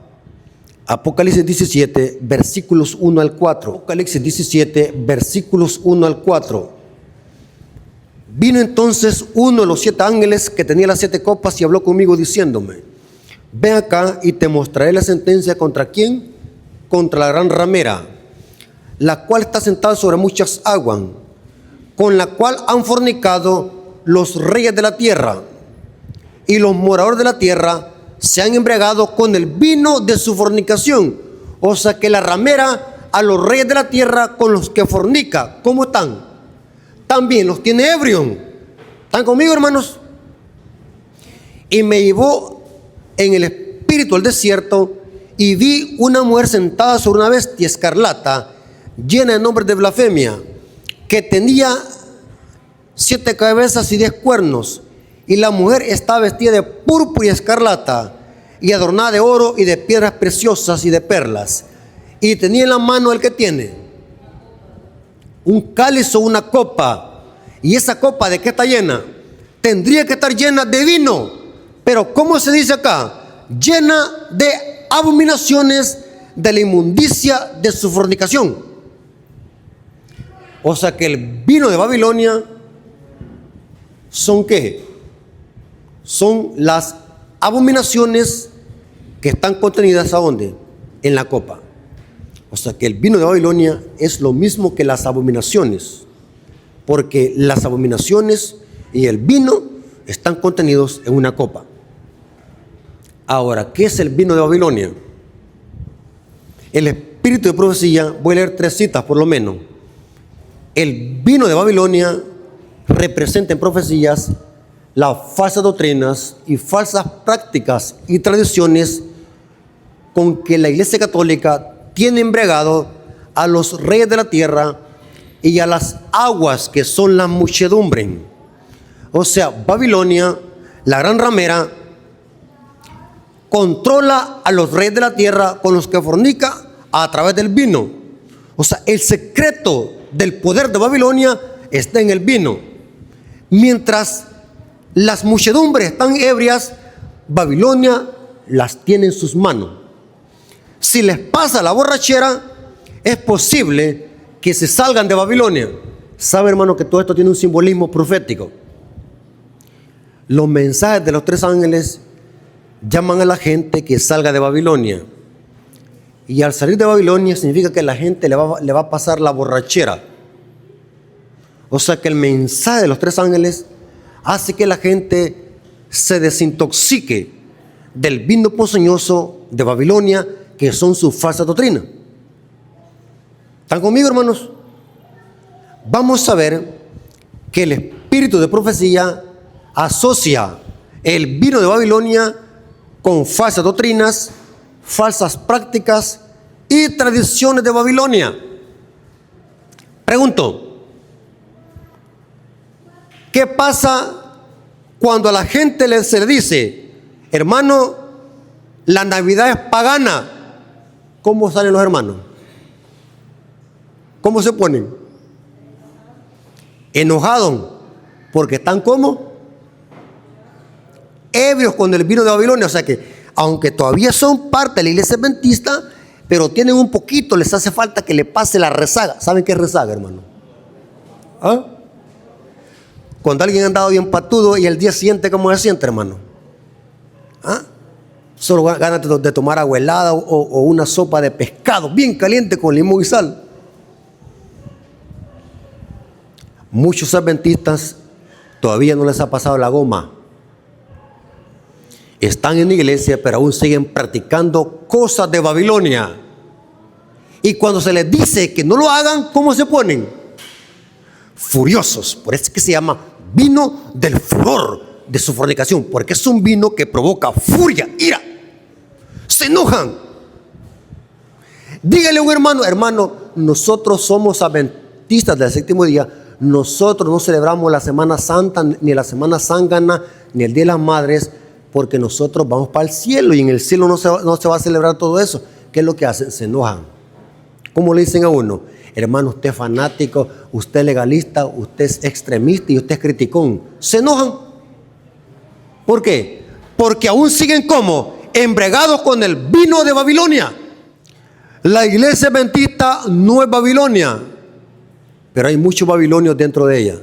Apocalipsis 17, versículos 1 al 4. Apocalipsis 17, versículos 1 al 4. Vino entonces uno de los 7 ángeles que tenía las 7 copas y habló conmigo diciéndome: ven acá y te mostraré la sentencia. ¿Contra quién? Contra la gran ramera, la cual está sentada sobre muchas aguas, con la cual han fornicado los reyes de la tierra, y los moradores de la tierra se han embriagado con el vino de su fornicación. O sea que la ramera a los reyes de la tierra con los que fornica, ¿cómo están? También los tiene ebrios. ¿Están conmigo, hermanos? Y me llevó en el espíritu al desierto, y vi una mujer sentada sobre una bestia escarlata, llena de nombres de blasfemia, que tenía 7 cabezas y 10 cuernos, y la mujer estaba vestida de púrpura y escarlata, y adornada de oro y de piedras preciosas y de perlas, y tenía en la mano el que tiene un cáliz o una copa. ¿Y esa copa de qué está llena? Tendría que estar llena de vino, pero ¿cómo se dice acá? Llena de abominaciones de la inmundicia de su fornicación. O sea que el vino de Babilonia ¿son qué? Son las abominaciones que están contenidas ¿a dónde? En la copa. O sea que el vino de Babilonia es lo mismo que las abominaciones, porque las abominaciones y el vino están contenidos en una copa. Ahora, ¿qué es el vino de Babilonia? El espíritu de profecía, voy a leer 3 citas por lo menos. El vino de Babilonia representa en profecías las falsas doctrinas y falsas prácticas y tradiciones con que la Iglesia Católica tiene embriagado a los reyes de la tierra y a las aguas que son la muchedumbre. O sea, Babilonia, la gran ramera, controla a los reyes de la tierra con los que fornica a través del vino. O sea, el secreto del poder de Babilonia está en el vino. Mientras las muchedumbres están ebrias, Babilonia las tiene en sus manos. Si les pasa la borrachera, es posible que se salgan de Babilonia. ¿Sabe, hermano, que todo esto tiene un simbolismo profético? Los mensajes de los 3 ángeles llaman a la gente que salga de Babilonia. Y al salir de Babilonia significa que a la gente le va a pasar la borrachera. O sea que el mensaje de los 3 ángeles hace que la gente se desintoxique del vino ponzoñoso de Babilonia, que son sus falsas doctrinas. ¿Están conmigo, hermanos? Vamos a ver que el espíritu de profecía asocia el vino de Babilonia con falsas doctrinas, falsas prácticas y tradiciones de Babilonia. Pregunto, ¿qué pasa cuando a la gente se le dice, hermano, la Navidad es pagana? ¿Cómo salen los hermanos? ¿Cómo se ponen? Enojados, porque están como ebrios con el vino de Babilonia. O sea que, aunque todavía son parte de la iglesia adventista, pero tienen un poquito, les hace falta que le pase la rezaga. ¿Saben qué es rezaga, hermano? ¿Ah? Cuando alguien ha andado bien patudo y el día siguiente, ¿cómo se siente, hermano? ¿Ah? Solo ganas de tomar agua helada o una sopa de pescado bien caliente con limón y sal. Muchos adventistas todavía no les ha pasado la goma. Están en la iglesia, pero aún siguen practicando cosas de Babilonia. Y cuando se les dice que no lo hagan, ¿cómo se ponen? Furiosos. Por eso es que se llama vino del furor de su fornicación, porque es un vino que provoca furia, ira. Se enojan. Dígale a un hermano, hermano, nosotros somos adventistas del 7º día. Nosotros no celebramos la Semana Santa, ni la Semana Zángana, ni el Día de las Madres, porque nosotros vamos para el cielo y en el cielo no se va a celebrar todo eso. ¿Qué es lo que hacen? Se enojan. ¿Cómo le dicen a uno? Hermano, usted es fanático, usted es legalista, usted es extremista y usted es criticón. Se enojan. ¿Por qué? Porque aún siguen como embregados con el vino de Babilonia. La iglesia adventista no es Babilonia, pero hay muchos babilonios dentro de ella.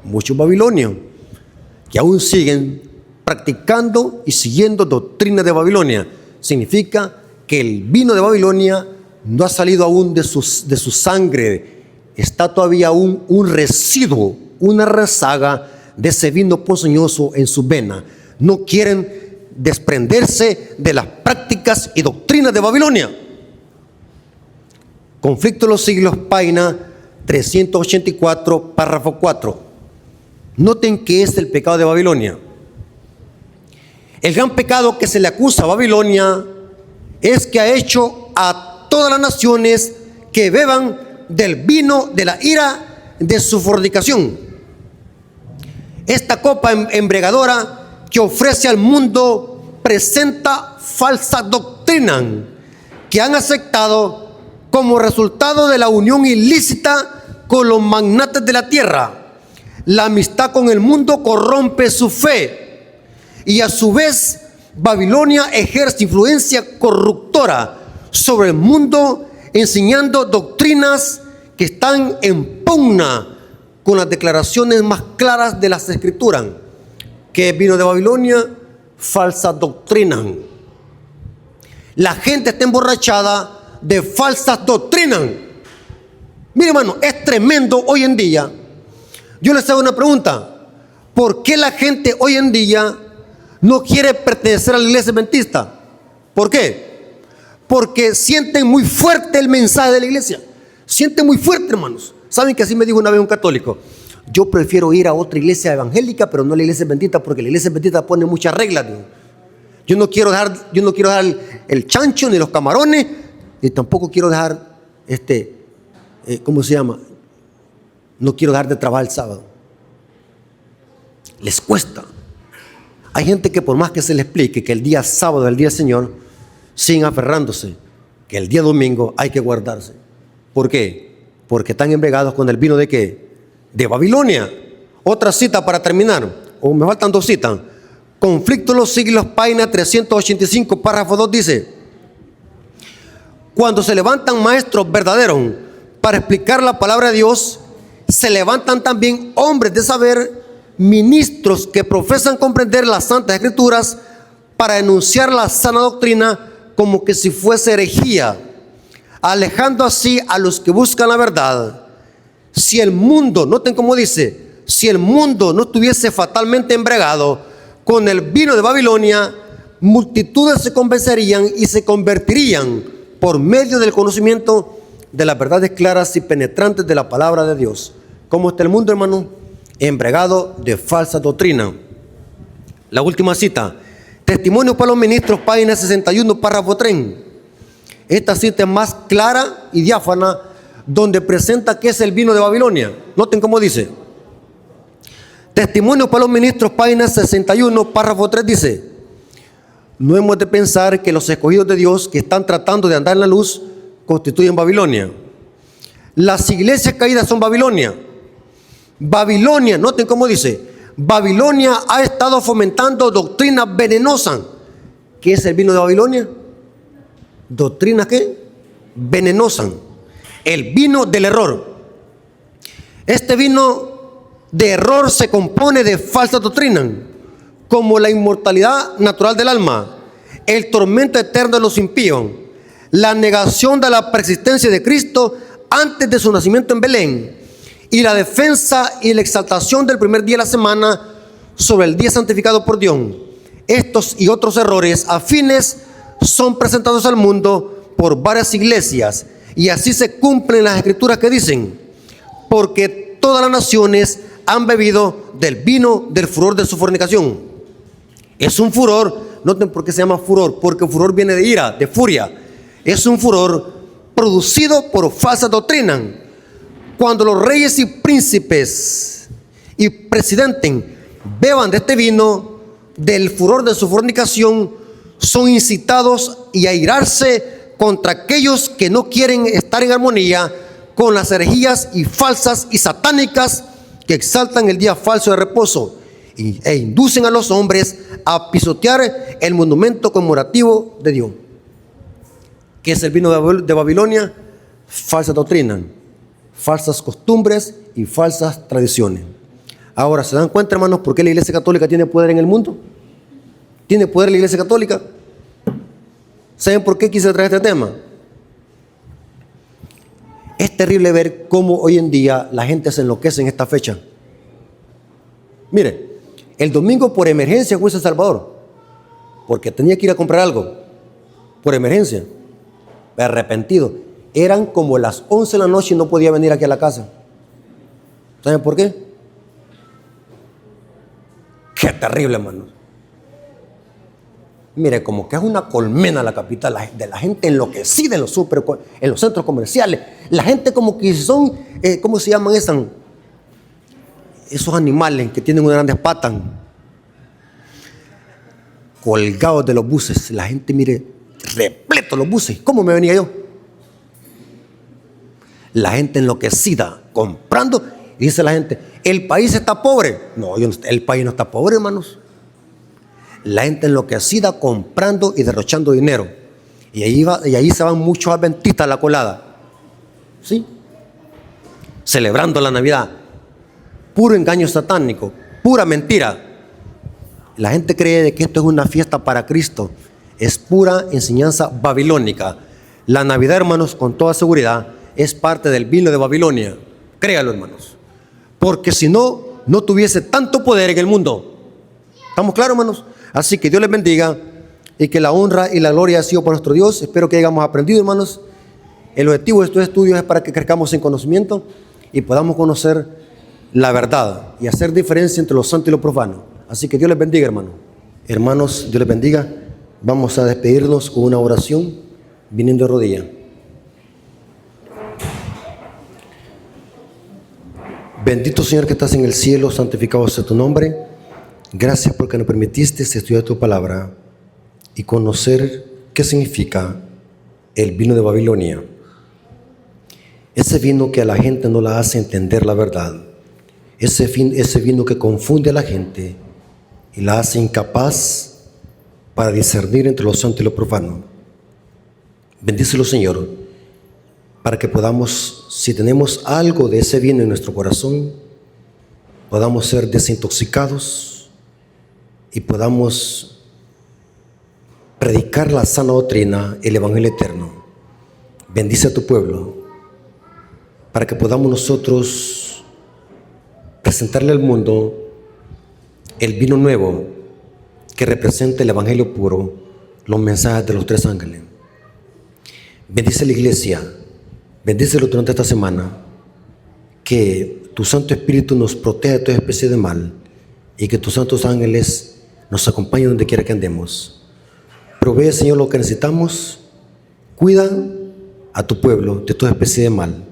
Muchos babilonios que aún siguen practicando y siguiendo doctrinas de Babilonia. Significa que el vino de Babilonia no ha salido aún de su sangre. Está todavía aún un residuo, una rezaga de ese vino ponzoñoso en su vena. No quieren desprenderse de las prácticas y doctrinas de Babilonia. Conflicto de los siglos, página 384, párrafo 4. Noten qué es el pecado de Babilonia. El gran pecado que se le acusa a Babilonia es que ha hecho a todas las naciones que beban del vino de la ira de su fornicación. Esta copa embriagadora que ofrece al mundo presenta falsa doctrina que han aceptado como resultado de la unión ilícita con los magnates de la tierra. La amistad con el mundo corrompe su fe y a su vez Babilonia ejerce influencia corruptora sobre el mundo, enseñando doctrinas que están en pugna con las declaraciones más claras de las Escrituras. ¿Qué vino de Babilonia? Falsa doctrina. La gente está emborrachada de falsas doctrinas. Mire, hermano, es tremendo hoy en día. Yo les hago una pregunta. ¿Por qué la gente hoy en día no quiere pertenecer a la iglesia adventista? ¿Por qué? Porque sienten muy fuerte el mensaje de la iglesia. Sienten muy fuerte, hermanos. ¿Saben que así me dijo una vez un católico? Yo prefiero ir a otra iglesia evangélica, pero no a la iglesia adventista, porque la iglesia adventista pone muchas reglas. Yo no quiero dejar el chancho ni los camarones, y tampoco quiero dejar ¿cómo se llama? No quiero dejar de trabajar el sábado. Les cuesta. Hay gente que por más que se les explique que el día sábado es el día del Señor, siguen aferrándose. que el día domingo hay que guardarse. ¿Por qué? Porque están embriagados con el vino ¿de qué? De Babilonia. Otra cita para terminar, o me faltan dos citas. Conflicto de los siglos, página 385, párrafo 2 dice: cuando se levantan maestros verdaderos para explicar la palabra de Dios, se levantan también hombres de saber, ministros que profesan comprender las santas escrituras para enunciar la sana doctrina como que si fuese herejía, alejando así a los que buscan la verdad. Si el mundo, noten cómo dice, si el mundo no estuviese fatalmente embriagado con el vino de Babilonia, multitudes se convencerían y se convertirían por medio del conocimiento de las verdades claras y penetrantes de la palabra de Dios. ¿Cómo está el mundo, hermano? Embriagado de falsa doctrina. La última cita, Testimonios para los Ministros, página 61, párrafo 3. Esta cita es más clara y diáfana, donde presenta qué es el vino de Babilonia. Noten cómo dice. Testimonios para los Ministros, página 61, párrafo 3 dice: no hemos de pensar que los escogidos de Dios que están tratando de andar en la luz constituyen Babilonia. Las iglesias caídas son Babilonia. Babilonia, noten cómo dice, Babilonia ha estado fomentando doctrinas venenosas. ¿Qué es el vino de Babilonia? ¿Doctrina qué? Venenosa. El vino del error. Este vino de error se compone de falsa doctrina, como la inmortalidad natural del alma, el tormento eterno de los impíos, la negación de la persistencia de Cristo antes de su nacimiento en Belén, y la defensa y la exaltación del primer día de la semana sobre el día santificado por Dios. Estos y otros errores afines son presentados al mundo por varias iglesias, y así se cumplen las escrituras que dicen: porque todas las naciones han bebido del vino del furor de su fornicación. Es un furor, noten por qué se llama furor, porque furor viene de ira, de furia. Es un furor producido por falsa doctrina. Cuando los reyes y príncipes y presidentes beban de este vino del furor de su fornicación, son incitados y a airarse contra aquellos que no quieren estar en armonía con las herejías y falsas y satánicas que exaltan el día falso de reposo e inducen a los hombres a pisotear el monumento conmemorativo de Dios. ¿Qué es el vino de Babilonia? Falsa doctrina, falsas costumbres y falsas tradiciones. Ahora, ¿se dan cuenta, hermanos, por qué la Iglesia Católica tiene poder en el mundo? ¿Tiene poder la Iglesia Católica? ¿Saben por qué quise traer este tema? Es terrible ver cómo hoy en día la gente se enloquece en esta fecha. Mire, el domingo por emergencia fui a San Salvador, porque tenía que ir a comprar algo, por emergencia, arrepentido. Eran como las 11 de la noche y no podía venir aquí a la casa. ¿Saben por qué? Qué terrible, hermano. Mire, como que es una colmena la capital, de la gente enloquecida en los centros comerciales. La gente como que son, ¿cómo se llaman esos animales que tienen unas grandes patas? Colgados de los buses. La gente, mire, repleto los buses. ¿Cómo me venía yo? La gente enloquecida, comprando. Y dice la gente, ¿el país está pobre? No, el país no está pobre, hermanos. La gente enloquecida comprando y derrochando dinero. Y ahí se van muchos adventistas a la colada. ¿Sí? Celebrando la Navidad. Puro engaño satánico, pura mentira. La gente cree de que esto es una fiesta para Cristo. Es pura enseñanza babilónica. La Navidad, hermanos, con toda seguridad, es parte del vino de Babilonia. Créalo, hermanos. Porque si no, no tuviese tanto poder en el mundo. ¿Estamos claros, hermanos? Así que Dios les bendiga y que la honra y la gloria ha sido para nuestro Dios. Espero que hayamos aprendido, hermanos. El objetivo de estos estudios es para que crezcamos en conocimiento y podamos conocer la verdad y hacer diferencia entre lo santo y lo profano. Así que Dios les bendiga, hermanos. Hermanos, Dios les bendiga. Vamos a despedirnos con una oración viniendo de rodillas. Bendito Señor que estás en el cielo, santificado sea tu nombre. Gracias porque nos permitiste estudiar tu palabra y conocer qué significa el vino de Babilonia. Ese vino que a la gente no la hace entender la verdad. Ese vino que confunde a la gente y la hace incapaz para discernir entre lo santo y lo profano. Bendícelo, Señor, para que podamos, si tenemos algo de ese vino en nuestro corazón, podamos ser desintoxicados y podamos predicar la sana doctrina, el Evangelio eterno. Bendice a tu pueblo, para que podamos nosotros presentarle al mundo el vino nuevo que representa el Evangelio puro, los mensajes de los tres ángeles. Bendice la iglesia, bendícelo durante esta semana, que tu Santo Espíritu nos proteja de toda especie de mal y que tus santos ángeles nos acompañen donde quiera que andemos. Provee, Señor, lo que necesitamos. Cuida a tu pueblo de toda especie de mal.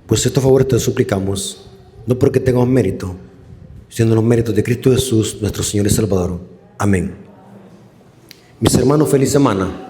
Pues estos favores te suplicamos, no porque tengamos mérito, sino los méritos de Cristo Jesús, nuestro Señor y Salvador. Amén. Mis hermanos, feliz semana.